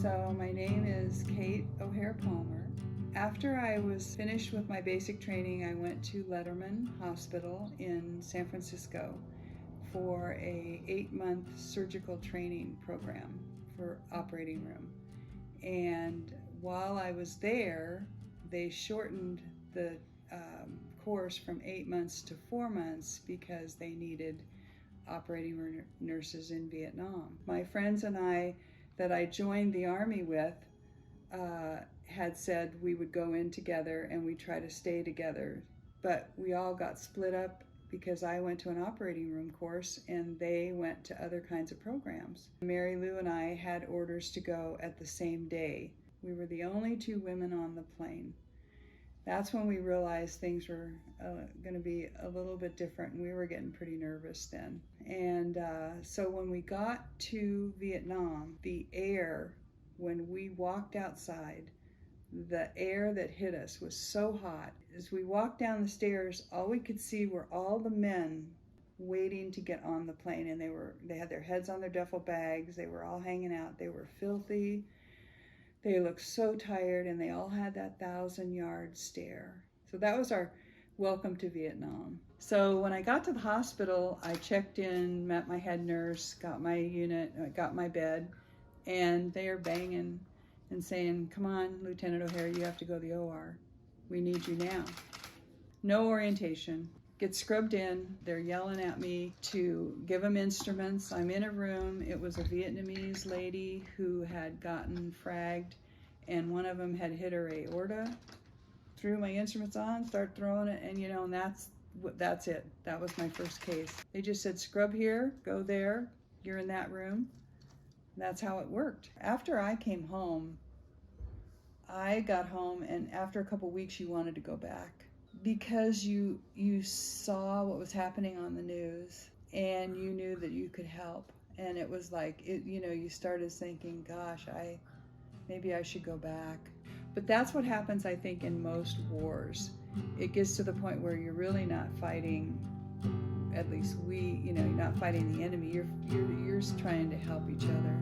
So my name is Kate O'Hare Palmer. After I was finished with my basic training, I went to Letterman Hospital in San Francisco for a 8-month surgical training program for operating room. And while I was there, they shortened the course from 8 months to 4 months because they needed operating nurses in Vietnam. My friends and I that I joined the Army with had said we would go in together and we'd try to stay together. But we all got split up because I went to an operating room course and they went to other kinds of programs. Mary Lou and I had orders to go at the same day. We were the only 2 women on the plane. That's when we realized things were going to be a little bit different, and we were getting pretty nervous then. And so when we got to Vietnam, the air, when we walked outside, the air that hit us was so hot. As we walked down the stairs, all we could see were all the men waiting to get on the plane, and they had their heads on their duffel bags. They were all hanging out. They were filthy. They looked so tired, and they all had that 1,000-yard stare. So that was our welcome to Vietnam. So when I got to the hospital, I checked in, met my head nurse, got my unit, got my bed, and they are banging and saying, "Come on, Lieutenant O'Hare, you have to go to the OR. We need you now." No orientation. Get scrubbed in. They're yelling at me to give them instruments. I'm in a room. It was a Vietnamese lady who had gotten fragged, and one of them had hit her aorta. Threw my instruments on, started throwing it, and and that's it. That was my first case. They just said, "Scrub here, go there, you're in that room." That's how it worked. After I came home, I got home, and after a couple weeks, you wanted to go back because you saw what was happening on the news, and you knew that you could help. And it was like, you started thinking, gosh, maybe I should go back. But that's what happens, I think, in most wars. It gets to the point where you're really not fighting, at least you're not fighting the enemy. You're trying to help each other.